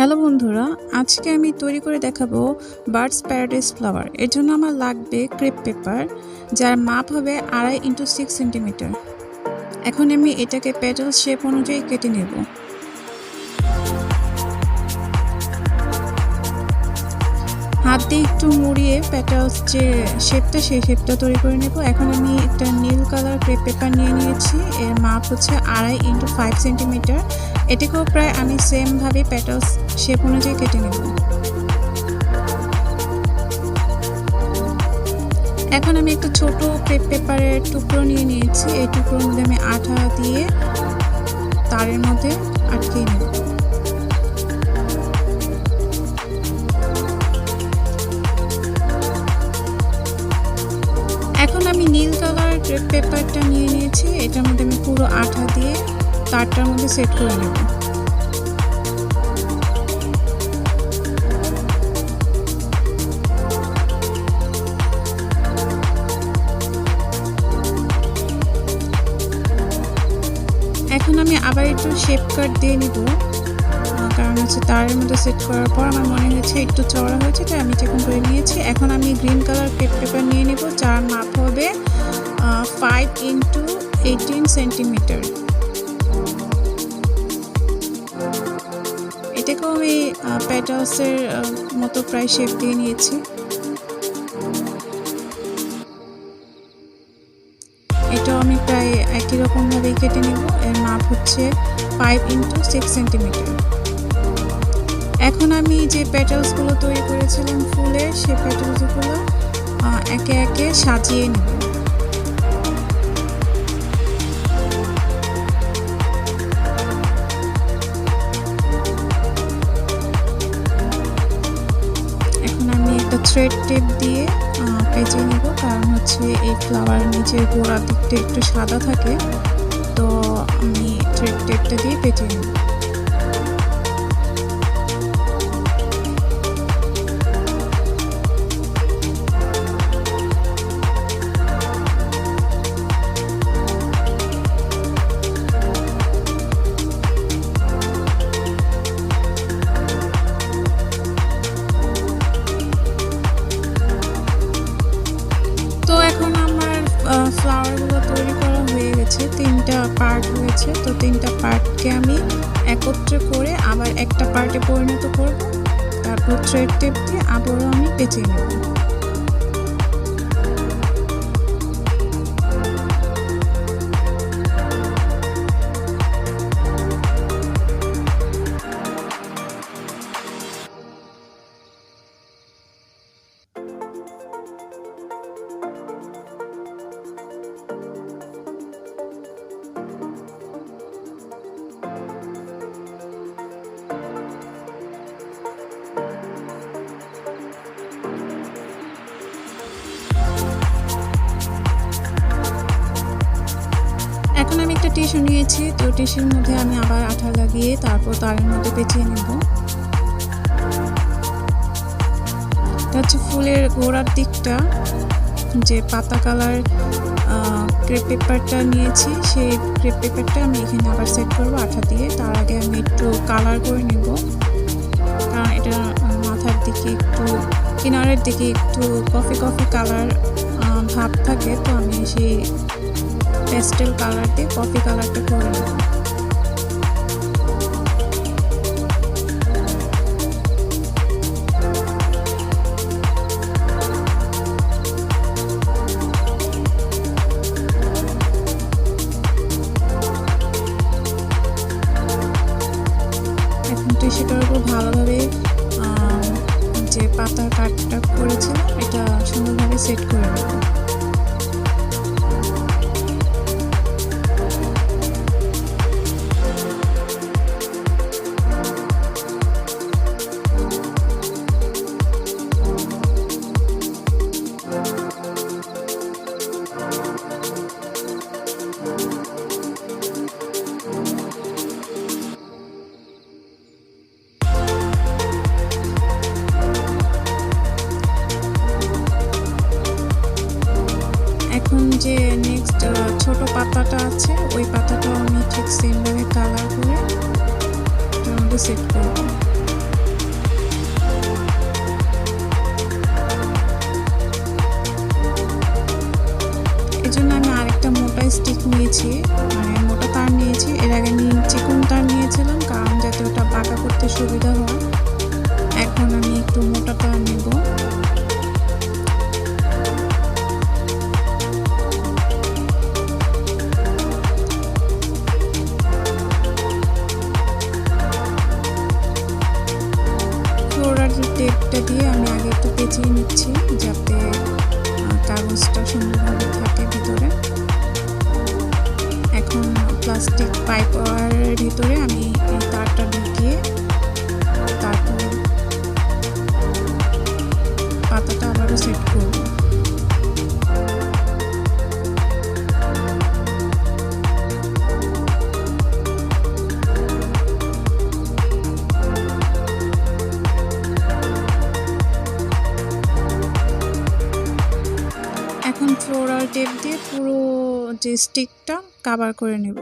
Hello বন্ধুরা, আজকে আমি তৈরি করে দেখাবো বার্ডস প্যারাডাইস ফ্লাওয়ার। এর জন্য আমার লাগবে ক্রেপ পেপার, যার মাপ হবে 2.5 x 6 সেন্টিমিটার। এখন আমি এটাকে পেটাল শেপ অনুযায়ী কেটে নেব। হাত দিয়ে একটু মুড়িয়ে পেটালস যে শেপটা, সেই শেপটা তৈরি করে নেব। এখন আমি একটা নীল কালার ক্রেপ পেপার নিয়ে নিয়েছি। এর মাপ হচ্ছে 2.5 x 5 সেন্টিমিটার। এটাকেও প্রায় আমি সেমভাবে পেটালস শেপ অনুযায়ী কেটে নেব। এখন আমি একটা ছোট ক্রেপ পেপারের টুকরো নিয়ে নিয়েছি। এই টুকরোর মধ্যে আমি আঠা দিয়ে তারের মধ্যে আটকে নেব। এখন আমি নীল কালার ক্রেপ পেপারটা নিয়ে নিয়েছি। এটার মধ্যে আমি পুরো আঠা দিয়ে তারটার মধ্যে সেট করে নেব। এখন আমি আবার একটু শেপ কাট দিয়ে নিব, কারণ হচ্ছে তারের মধ্যে সেট করার পর আমার মনে হয়েছে একটু চওড়া হয়েছে, তাই আমি চেক করে নিয়েছি। এখন আমি গ্রিন কালার ক্রেপ পেপার নিয়ে নেব, যার মাপ হবে 5 x 18 সেন্টিমিটার। এটাকেও আমি পেটালসের মতো প্রায় শেপ দিয়ে নিয়েছি। এটাও আমি প্রায় একই রকমভাবেই কেটে নেব। এর মাপ হচ্ছে 5 x 6 সেন্টিমিটার। এখন আমি যে পেটালসগুলো তৈরি করেছিলাম ফুলের, সেই পেটালসগুলো একে একে সাজিয়ে নেব। এখন আমি একটা থ্রেড টেপ দিয়ে পেঁচিয়ে নেব, কারণ হচ্ছে এই ফ্লাওয়ার নিচের গোড়ার দিকটা একটু সাদা থাকে, তো আমি থ্রেড টেপটা দিয়ে পেঁচিয়ে নেব। তো এখন আমার ফ্লাওয়ারগুলো তৈরি করা হয়ে গেছে, 3টা পার্ট হয়েছে। তো 3টা পার্টকে আমি একত্রে করে আবার একটা পার্টে পরিণত করব, তারপর থ্রেড টেপ দিয়ে আবারও আমি পেঁচিয়ে নেব। এখন আমি একটা টিস্যু নিয়েছি, তো টিস্যুর মধ্যে আমি আবার আঠা লাগিয়ে তারপর তারের মধ্যে পেঁচিয়ে নেব। এটা হচ্ছে ফুলের গোড়ার দিকটা, যে পাতা কালার ক্রেপ পেপারটা নিয়েছি, সেই ক্রেপ পেপারটা আমি এখানে আবার সেট করবো আঠা দিয়ে। তার আগে আমি একটু কালার করে নেব, কারণ এটা মাথার দিকে একটু কিনারের দিকে একটু কফি কফি কালার ভাব থাকে, তো আমি সেই পেস্টেল কালার দিয়ে কফি কালারটা করে নেব। এখন টিস্যুটার উপর ভালোভাবে যে পাতার কাটটা করেছিলাম এটা সুন্দরভাবে সেট করে নেব। এখন যে নেক্সট ছোট পাতাটা আছে, ওই পাতাটাও আমি ঠিক সেমভাবে কালার করে এটার মধ্যে সেট করব। মোটাটা নেব। ফ্লোরাল টেপটা দিয়ে আমি আগে একটু পেঁচিয়ে নিচ্ছি যাতে কাগজটা সুন্দরভাবে থাকে ভিতরে। এখন প্লাস্টিক পাইপ ওয়ারের ভিতরে আমি এই তারটা ঢুকিয়ে তারপর পাতাটা আবারও সেট করব। এখন ফ্লোরাল টেপ দিয়ে পুরো যে স্টিকটা কভার করে নেব।